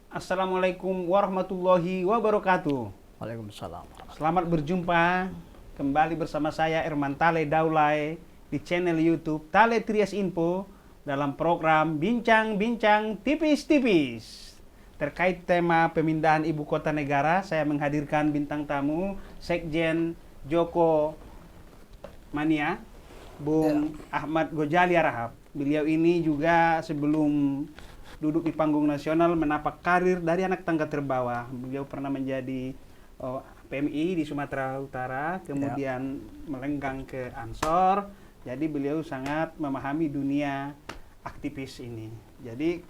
Assalamualaikum warahmatullahi wabarakatuh. Waalaikumsalam. Selamat berjumpa kembali bersama saya Erman Tale Daulay di channel YouTube Tale Trias Info dalam program Bincang-Bincang Tipis-Tipis. Terkait tema pemindahan ibu kota negara, saya menghadirkan bintang tamu Sekjen Joko Mania, Bung Ahmad Gojali Arahap. Beliau ini juga sebelum duduk di panggung nasional menapak karir dari anak tangga terbawah. Beliau pernah menjadi PMI di Sumatera Utara, kemudian melenggang ke Ansor. Jadi beliau sangat memahami dunia aktivis ini. Jadi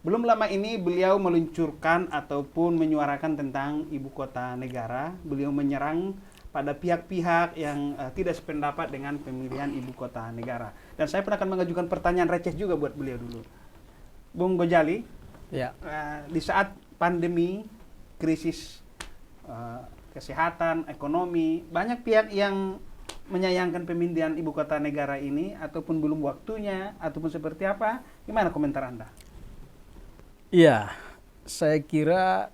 belum lama ini beliau meluncurkan ataupun menyuarakan tentang ibu kota negara. Beliau menyerang pada pihak-pihak yang tidak sependapat dengan pemilihan ibu kota negara. Dan saya pernah akan mengajukan pertanyaan receh juga buat beliau dulu. Bung Gojali, di saat pandemi, krisis kesehatan, ekonomi, banyak pihak yang menyayangkan pemindahan ibu kota negara ini, ataupun belum waktunya, ataupun seperti apa. Gimana komentar Anda? Iya, saya kira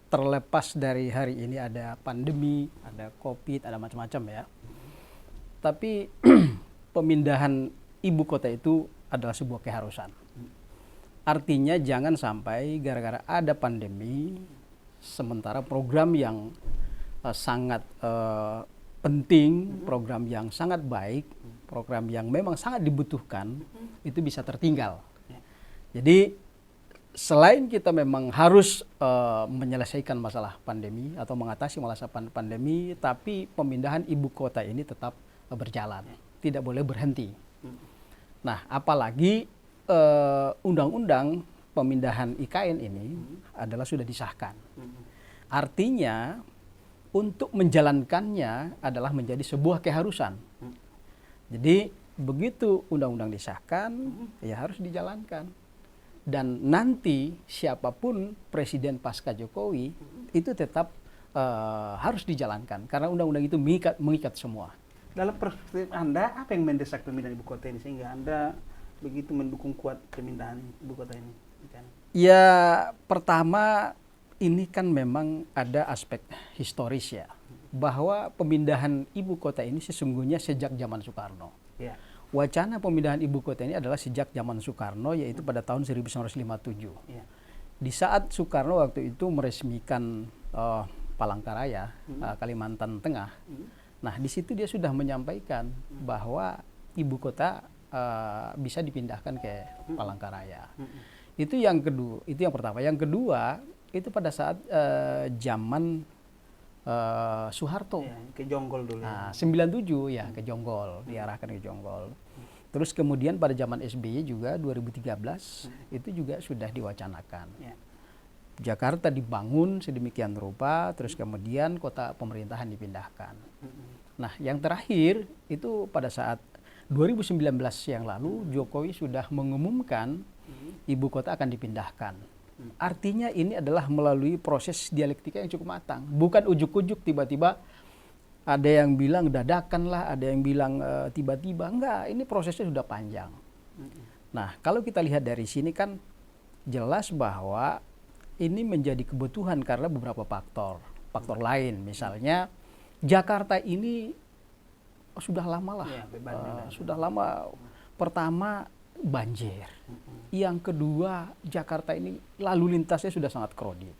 terlepas dari hari ini ada pandemi, ada COVID, ada macam-macam ya. Tapi pemindahan ibu kota itu adalah sebuah keharusan. Artinya jangan sampai gara-gara ada pandemi, sementara program yang sangat penting, program yang sangat baik, program yang memang sangat dibutuhkan, itu bisa tertinggal. Jadi selain kita memang harus menyelesaikan masalah pandemi atau mengatasi masalah pandemi, tapi pemindahan ibu kota ini tetap berjalan, tidak boleh berhenti. Nah, apalagi undang-undang pemindahan IKN ini adalah sudah disahkan. Artinya untuk menjalankannya adalah menjadi sebuah keharusan. Jadi begitu undang-undang disahkan, ya harus dijalankan. Dan nanti siapapun presiden pasca Jokowi itu tetap harus dijalankan karena undang-undang itu mengikat semua. Dalam perspektif Anda, apa yang mendesak pemindahan ibu kota ini sehingga Anda begitu mendukung kuat pemindahan ibu kota ini? Ya, pertama ini kan memang ada aspek historis ya, bahwa pemindahan ibu kota ini sesungguhnya sejak zaman Soekarno. Ya. Wacana pemindahan ibu kota ini adalah sejak zaman Soekarno, yaitu pada tahun 1957. Ya. Di saat Soekarno waktu itu meresmikan Palangkaraya, Kalimantan Tengah. Nah, di situ dia sudah menyampaikan bahwa ibu kota bisa dipindahkan ke Palangkaraya. Itu yang kedua, itu yang pertama. Yang kedua, itu pada saat zaman Soeharto. Ya, ke Jonggol dulu. Nah, 97 ya ke Jonggol, diarahkan ke Jonggol. Terus kemudian pada zaman SBY juga 2013 itu juga sudah diwacanakan. Ya. Jakarta dibangun sedemikian rupa, terus kemudian kota pemerintahan dipindahkan. Nah, yang terakhir itu pada saat 2019 yang lalu Jokowi sudah mengumumkan ibu kota akan dipindahkan. Artinya ini adalah melalui proses dialektika yang cukup matang. Bukan ujuk-ujuk tiba-tiba ada yang bilang dadakan lah, ada yang bilang tiba-tiba. Enggak, ini prosesnya sudah panjang. Nah, kalau kita lihat dari sini kan jelas bahwa ini menjadi kebutuhan karena beberapa faktor. Faktor lain misalnya Jakarta ini sudah lama lah. Sudah lama. Pertama banjir. Yang kedua, Jakarta ini lalu lintasnya sudah sangat krodit.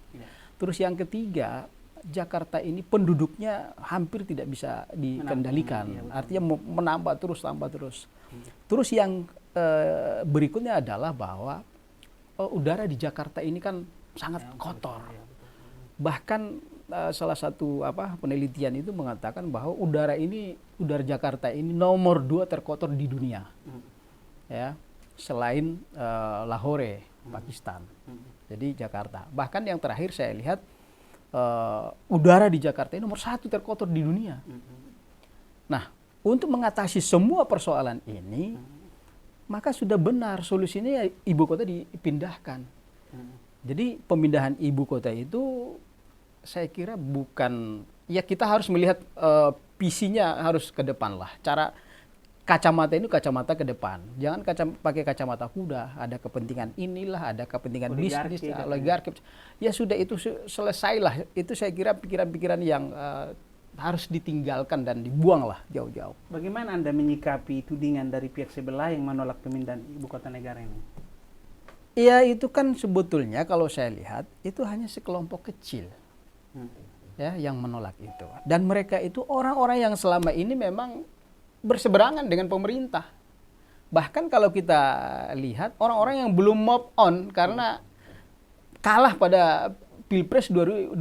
Terus yang ketiga, Jakarta ini penduduknya hampir tidak bisa dikendalikan. Artinya menambah terus, tambah terus. Terus yang berikutnya adalah bahwa udara di Jakarta ini kan sangat kotor. Bahkan salah satu penelitian itu mengatakan bahwa udara Jakarta ini nomor 2 terkotor di dunia. Ya. Selain Lahore, Pakistan. Jadi Jakarta. Bahkan yang terakhir saya lihat udara di Jakarta ini nomor 1 terkotor di dunia. Nah, untuk mengatasi semua persoalan ini, maka sudah benar solusinya ya ibu kota dipindahkan. Jadi pemindahan ibu kota itu saya kira bukan, ya kita harus melihat visinya harus ke depan lah. kacamata ini kacamata ke depan. Jangan pakai kacamata kuda. Ada kepentingan inilah, ada kepentingan bisnis, oligarki. Ya sudah itu selesailah. Itu saya kira pikiran-pikiran yang harus ditinggalkan dan dibuanglah jauh-jauh. Bagaimana Anda menyikapi tudingan dari pihak sebelah yang menolak pemindahan ibu kota negara ini? Ya itu kan sebetulnya kalau saya lihat itu hanya sekelompok kecil ya yang menolak itu. Dan mereka itu orang-orang yang selama ini memang berseberangan dengan pemerintah. Bahkan kalau kita lihat orang-orang yang belum move on karena kalah pada Pilpres 2019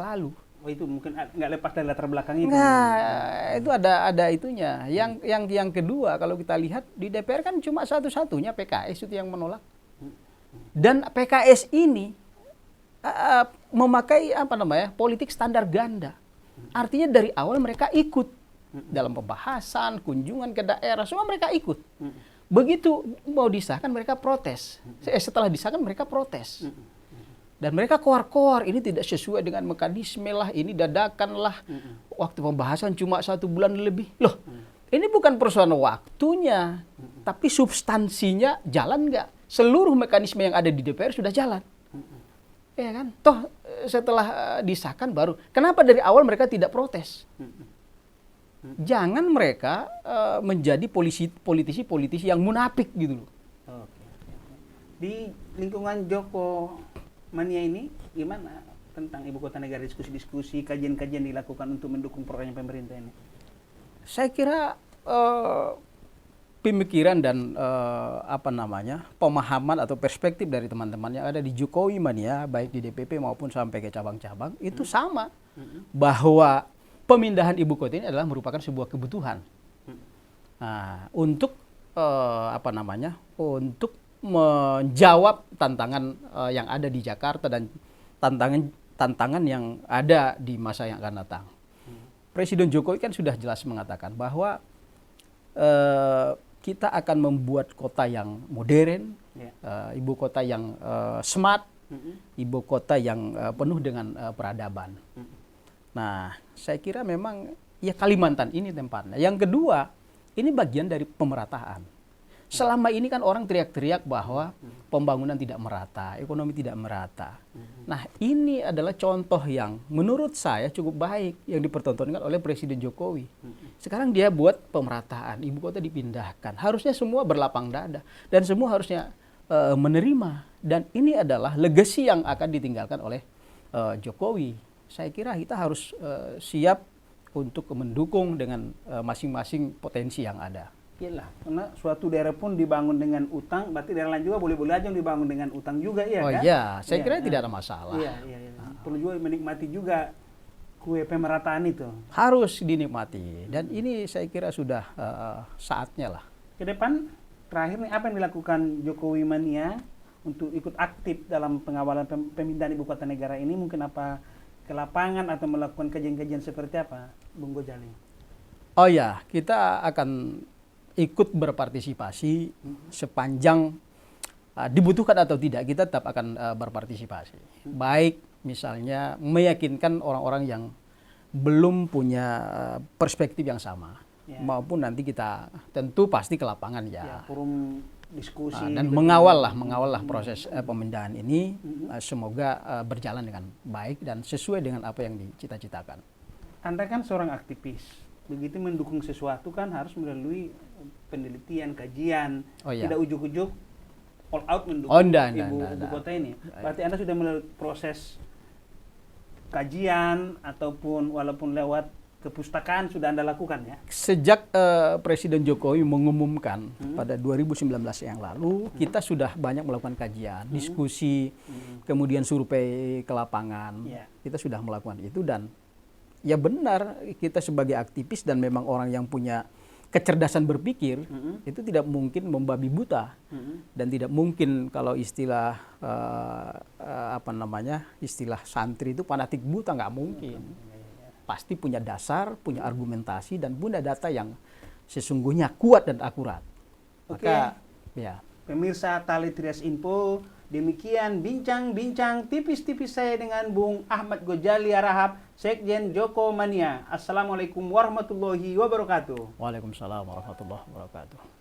lalu. Oh itu mungkin nggak lepas dari latar belakang itu. Nah, itu ada itunya. Yang kedua kalau kita lihat di DPR kan cuma satu-satunya PKS itu yang menolak. Dan PKS ini memakai politik standar ganda. Artinya dari awal mereka ikut dalam pembahasan, kunjungan ke daerah, semua mereka ikut. Begitu mau disahkan mereka protes. Setelah disahkan mereka protes. Dan mereka koar-koar, ini tidak sesuai dengan mekanisme lah, ini dadakan lah. Waktu pembahasan cuma 1 bulan lebih. Loh, ini bukan persoalan waktunya, tapi substansinya jalan nggak? Seluruh mekanisme yang ada di DPR sudah jalan. Ya kan? Toh setelah disahkan baru. Kenapa dari awal mereka tidak protes? Jangan mereka menjadi politisi-politisi yang munafik gitu loh. Di lingkungan Joko Mania ini gimana tentang ibu kota negara, diskusi-diskusi, kajian-kajian dilakukan untuk mendukung program pemerintah ini? Saya kira pemikiran dan pemahaman atau perspektif dari teman-teman yang ada di Jokowi Mania, baik di DPP maupun sampai ke cabang-cabang itu sama, bahwa pemindahan ibu kota ini adalah merupakan sebuah kebutuhan. Nah, untuk untuk menjawab tantangan yang ada di Jakarta dan tantangan yang ada di masa yang akan datang. Presiden Jokowi kan sudah jelas mengatakan bahwa kita akan membuat kota yang modern, ibu kota yang smart, ibu kota yang penuh dengan peradaban. Nah, saya kira memang ya Kalimantan ini tempatnya. Yang kedua, ini bagian dari pemerataan. Selama ini kan orang teriak-teriak bahwa pembangunan tidak merata, ekonomi tidak merata. Nah, ini adalah contoh yang menurut saya cukup baik yang dipertontonkan oleh Presiden Jokowi. Sekarang dia buat pemerataan, ibu kota dipindahkan. Harusnya semua berlapang dada dan semua harusnya menerima. Dan ini adalah legacy yang akan ditinggalkan oleh Jokowi. Saya kira kita harus siap untuk mendukung dengan masing-masing potensi yang ada. Iyalah, karena suatu daerah pun dibangun dengan utang, berarti daerah lain juga boleh-boleh aja dibangun dengan utang juga, ya kan? Oh iya, saya kira tidak ada masalah. Iya. Perlu juga menikmati juga kue pemerataan itu. Harus dinikmati, dan ini saya kira sudah saatnya lah. Ke depan, terakhir nih, apa yang dilakukan Jokowi Mania untuk ikut aktif dalam pengawalan pemindahan ibu kota negara ini? Mungkin apa ke lapangan atau melakukan kajian-kajian seperti apa, Bung Gojali? Oh ya, kita akan ikut berpartisipasi sepanjang dibutuhkan atau tidak, kita tetap akan berpartisipasi. Baik misalnya meyakinkan orang-orang yang belum punya perspektif yang sama, maupun nanti kita tentu pasti ke lapangan ya. Forum diskusi dan mengawal proses pemindahan ini, semoga berjalan dengan baik dan sesuai dengan apa yang dicita-citakan. Anda kan seorang aktivis, begitu mendukung sesuatu kan harus melalui penelitian, kajian, tidak ujuk-ujuk all out mendukung ibu kota ini. Berarti Anda sudah melalui proses kajian ataupun walaupun lewat kepustakaan sudah Anda lakukan ya? Sejak Presiden Jokowi mengumumkan pada 2019 yang lalu, kita sudah banyak melakukan kajian, diskusi, kemudian survei ke lapangan. Kita sudah melakukan itu dan ya benar, kita sebagai aktivis dan memang orang yang punya kecerdasan berpikir, itu tidak mungkin membabi buta. Dan tidak mungkin kalau istilah istilah santri itu fanatik buta, nggak mungkin. Pasti punya dasar, punya argumentasi, dan punya data yang sesungguhnya kuat dan akurat. Maka, ya. Pemirsa Tale Trias Info, Demikian bincang-bincang tipis-tipis saya dengan Bung Ahmad Gojali Harahap, Sekjen Joko Mania. Assalamualaikum warahmatullahi wabarakatuh. Waalaikumsalam warahmatullahi wabarakatuh.